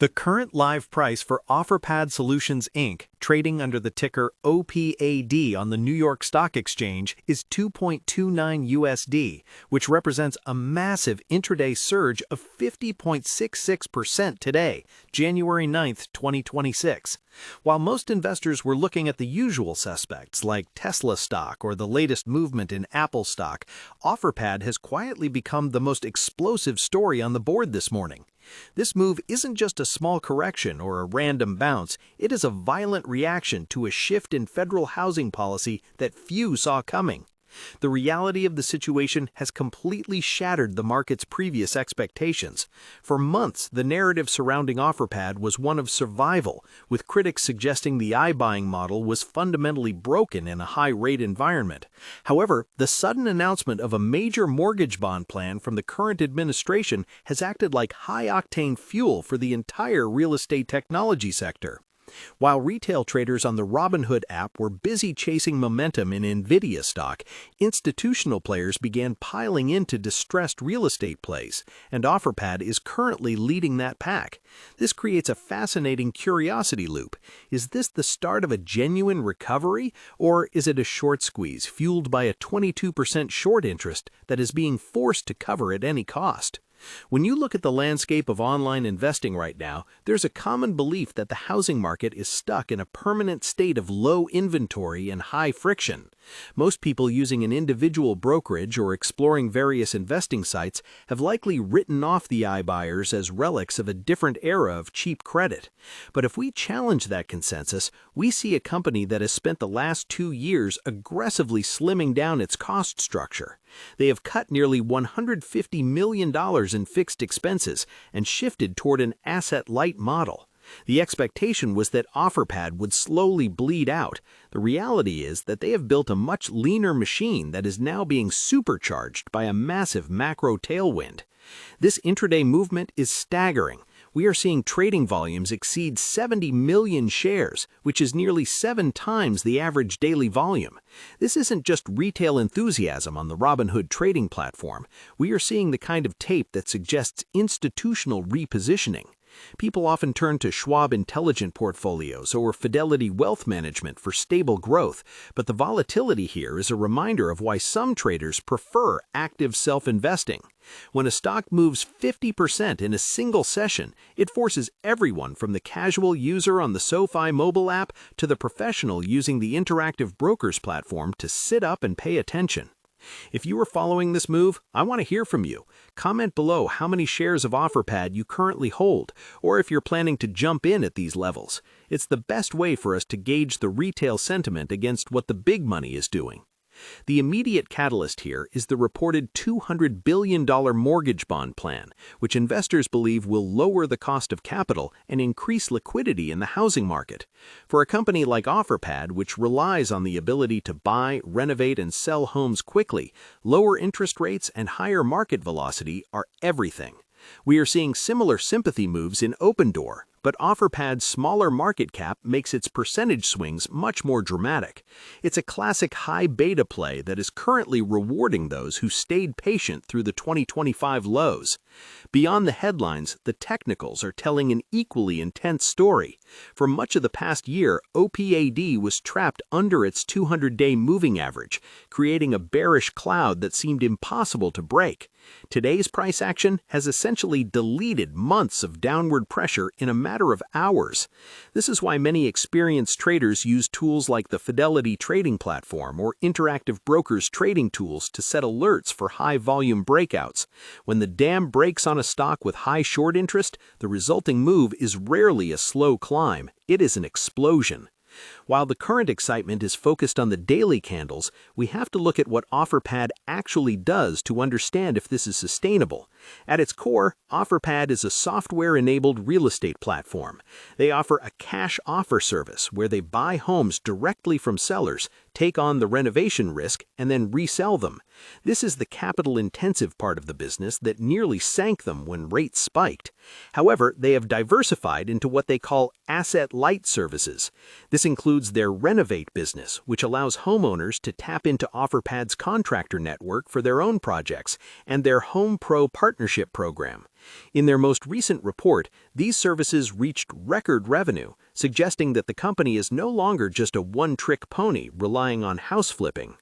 The current live price for Offerpad Solutions Inc., trading under the ticker OPAD on the New York Stock Exchange, is 2.29 USD, which represents a massive intraday surge of 50.66% today, January 9, 2026. While most investors were looking at the usual suspects like Tesla stock or the latest movement in Apple stock, Offerpad has quietly become the most explosive story on the board this morning. This move isn't just a small correction or a random bounce, it is a violent reaction to a shift in federal housing policy that few saw coming. The reality of the situation has completely shattered the market's previous expectations. For months, the narrative surrounding Offerpad was one of survival, with critics suggesting the iBuying model was fundamentally broken in a high-rate environment. However, the sudden announcement of a major mortgage bond plan from the current administration has acted like high-octane fuel for the entire real estate technology sector. While retail traders on the Robinhood app were busy chasing momentum in Nvidia stock, institutional players began piling into distressed real estate plays, and Offerpad is currently leading that pack. This creates a fascinating curiosity loop. Is this the start of a genuine recovery, or is it a short squeeze fueled by a 22% short interest that is being forced to cover at any cost? When you look at the landscape of online investing right now, there's a common belief that the housing market is stuck in a permanent state of low inventory and high friction. Most people using an individual brokerage or exploring various investing sites have likely written off the iBuyers as relics of a different era of cheap credit. But if we challenge that consensus, we see a company that has spent the last 2 years aggressively slimming down its cost structure. They have cut nearly $150 million in fixed expenses and shifted toward an asset-light model. The expectation was that Offerpad would slowly bleed out. The reality is that they have built a much leaner machine that is now being supercharged by a massive macro tailwind. This intraday movement is staggering. We are seeing trading volumes exceed 70 million shares, which is nearly 7 times the average daily volume. This isn't just retail enthusiasm on the Robinhood trading platform. We are seeing the kind of tape that suggests institutional repositioning. People often turn to Schwab Intelligent Portfolios or Fidelity Wealth Management for stable growth, but the volatility here is a reminder of why some traders prefer active self-investing. When a stock moves 50% in a single session, it forces everyone from the casual user on the SoFi mobile app to the professional using the Interactive Brokers platform to sit up and pay attention. If you are following this move, I want to hear from you. Comment below how many shares of Offerpad you currently hold, or if you're planning to jump in at these levels. It's the best way for us to gauge the retail sentiment against what the big money is doing. The immediate catalyst here is the reported $200 billion mortgage bond plan, which investors believe will lower the cost of capital and increase liquidity in the housing market. For a company like Offerpad, which relies on the ability to buy, renovate, and sell homes quickly, lower interest rates and higher market velocity are everything. We are seeing similar sympathy moves in Opendoor, but Offerpad's smaller market cap makes its percentage swings much more dramatic. It's a classic high beta play that is currently rewarding those who stayed patient through the 2025 lows. Beyond the headlines, the technicals are telling an equally intense story. For much of the past year, OPAD was trapped under its 200-day moving average, creating a bearish cloud that seemed impossible to break. Today's price action has essentially deleted months of downward pressure in a matter of hours. This is why many experienced traders use tools like the Fidelity trading platform or Interactive Brokers trading tools to set alerts for high-volume breakouts. When the dam breaks on a stock with high short interest, the resulting move is rarely a slow climb. It is an explosion. While the current excitement is focused on the daily candles, we have to look at what Offerpad actually does to understand if this is sustainable. At its core, Offerpad is a software-enabled real estate platform. They offer a cash offer service where they buy homes directly from sellers, take on the renovation risk, and then resell them. This is the capital-intensive part of the business that nearly sank them when rates spiked. However, they have diversified into what they call asset-light services. This includes their Renovate business, which allows homeowners to tap into Offerpad's contractor network for their own projects, and their Home Pro Partnership program. In their most recent report, these services reached record revenue, suggesting that the company is no longer just a one-trick pony relying on house flipping.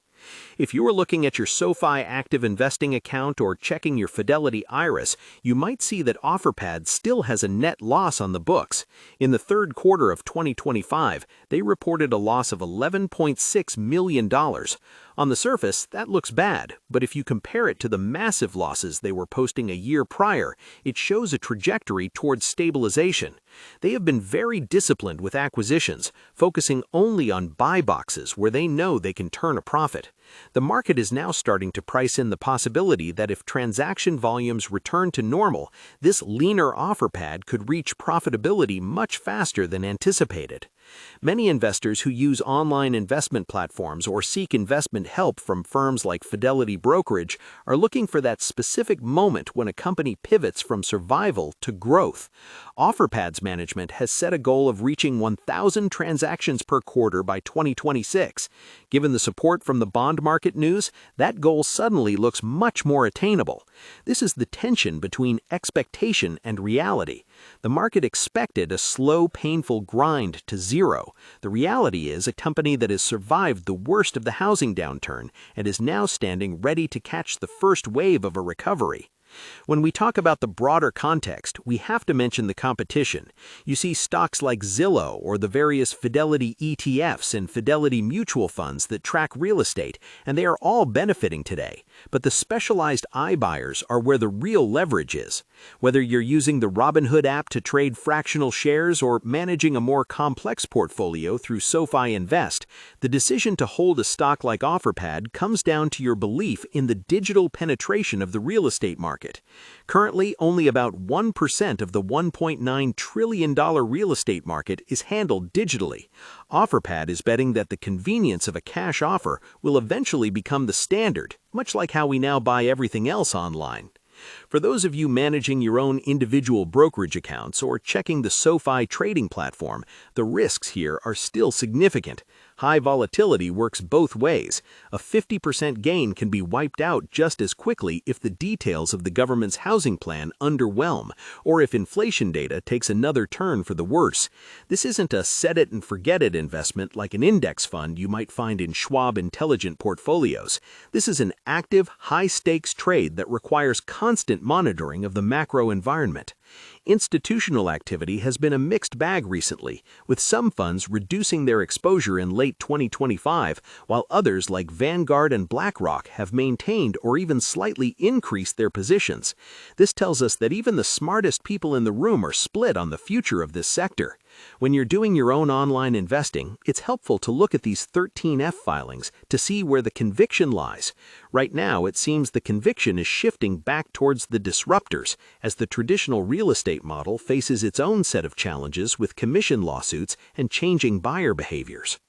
If you are looking at your SoFi active investing account or checking your Fidelity Iris, you might see that Offerpad still has a net loss on the books. In the third quarter of 2025, they reported a loss of $11.6 million. On the surface, that looks bad, but if you compare it to the massive losses they were posting a year prior, it shows a trajectory towards stabilization. They have been very disciplined with acquisitions, focusing only on buy boxes where they know they can turn a profit. The market is now starting to price in the possibility that if transaction volumes return to normal, this leaner Offerpad could reach profitability much faster than anticipated. Many investors who use online investment platforms or seek investment help from firms like Fidelity Brokerage are looking for that specific moment when a company pivots from survival to growth. Offerpad's management has set a goal of reaching 1,000 transactions per quarter by 2026. Given the support from the bond market news, that goal suddenly looks much more attainable. This is the tension between expectation and reality. The market expected a slow, painful grind to zero. The reality is a company that has survived the worst of the housing downturn and is now standing ready to catch the first wave of a recovery. When we talk about the broader context, we have to mention the competition. You see stocks like Zillow or the various Fidelity ETFs and Fidelity mutual funds that track real estate, and they are all benefiting today. But the specialized iBuyers are where the real leverage is. Whether you're using the Robinhood app to trade fractional shares or managing a more complex portfolio through SoFi Invest, the decision to hold a stock like Offerpad comes down to your belief in the digital penetration of the real estate market. Currently, only about 1% of the $1.9 trillion real estate market is handled digitally. Offerpad is betting that the convenience of a cash offer will eventually become the standard, much like how we now buy everything else online. For those of you managing your own individual brokerage accounts or checking the SoFi trading platform, the risks here are still significant. High volatility works both ways. A 50% gain can be wiped out just as quickly if the details of the government's housing plan underwhelm, or if inflation data takes another turn for the worse. This isn't a set-it-and-forget-it investment like an index fund you might find in Schwab Intelligent Portfolios. This is an active, high-stakes trade that requires constant monitoring of the macro environment. Institutional activity has been a mixed bag recently, with some funds reducing their exposure in late 2025, while others like Vanguard and BlackRock have maintained or even slightly increased their positions. This tells us that even the smartest people in the room are split on the future of this sector. When you're doing your own online investing, it's helpful to look at these 13F filings to see where the conviction lies. Right now, it seems the conviction is shifting back towards the disruptors, as the traditional real estate model faces its own set of challenges with commission lawsuits and changing buyer behaviors.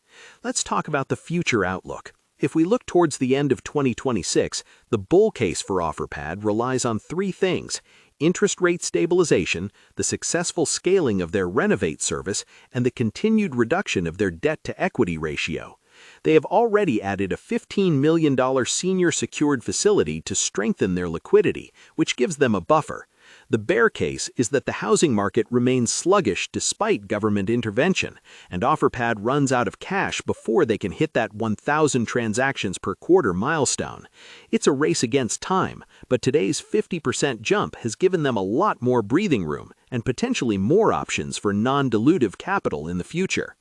Let's talk about the future outlook. If we look towards the end of 2026, the bull case for Offerpad relies on three things: interest rate stabilization, the successful scaling of their Renovate service, and the continued reduction of their debt-to-equity ratio. They have already added a $15 million senior secured facility to strengthen their liquidity, which gives them a buffer. The bear case is that the housing market remains sluggish despite government intervention, and Offerpad runs out of cash before they can hit that 1,000 transactions per quarter milestone. It's a race against time, but today's 50% jump has given them a lot more breathing room and potentially more options for non-dilutive capital in the future.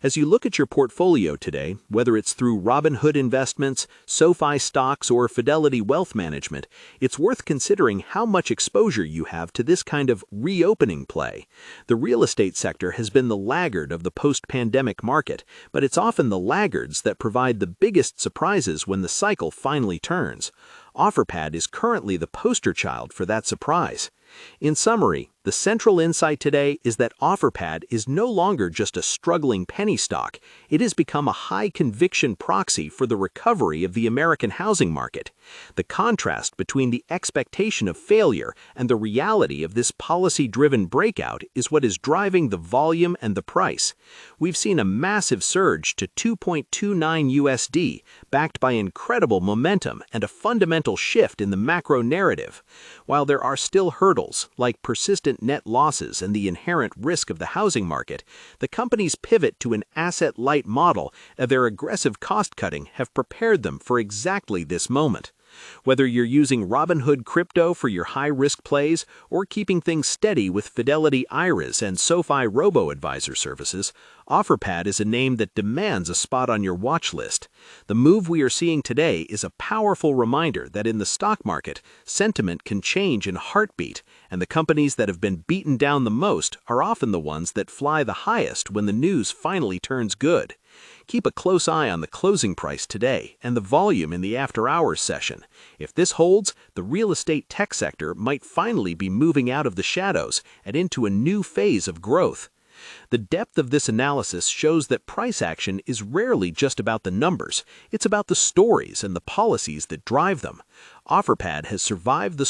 As you look at your portfolio today, whether it's through Robinhood Investments, SoFi Stocks, or Fidelity Wealth Management, it's worth considering how much exposure you have to this kind of reopening play. The real estate sector has been the laggard of the post-pandemic market, but it's often the laggards that provide the biggest surprises when the cycle finally turns. Offerpad is currently the poster child for that surprise. In summary, The central insight today is that Offerpad is no longer just a struggling penny stock. It has become a high-conviction proxy for the recovery of the American housing market. The contrast between the expectation of failure and the reality of this policy-driven breakout is what is driving the volume and the price. We've seen a massive surge to 2.29 USD, backed by incredible momentum and a fundamental shift in the macro narrative. While there are still hurdles, like persistent net losses and the inherent risk of the housing market, the company's pivot to an asset-light model and their aggressive cost-cutting have prepared them for exactly this moment. Whether you're using Robinhood crypto for your high-risk plays or keeping things steady with Fidelity IRAs and SoFi robo-advisor services, Offerpad is a name that demands a spot on your watch list. The move we are seeing today is a powerful reminder that in the stock market, sentiment can change in a heartbeat, and the companies that have been beaten down the most are often the ones that fly the highest when the news finally turns good. Keep a close eye on the closing price today and the volume in the after-hours session. If this holds, the real estate tech sector might finally be moving out of the shadows and into a new phase of growth. The depth of this analysis shows that price action is rarely just about the numbers. It's about the stories and the policies that drive them. Offerpad has survived the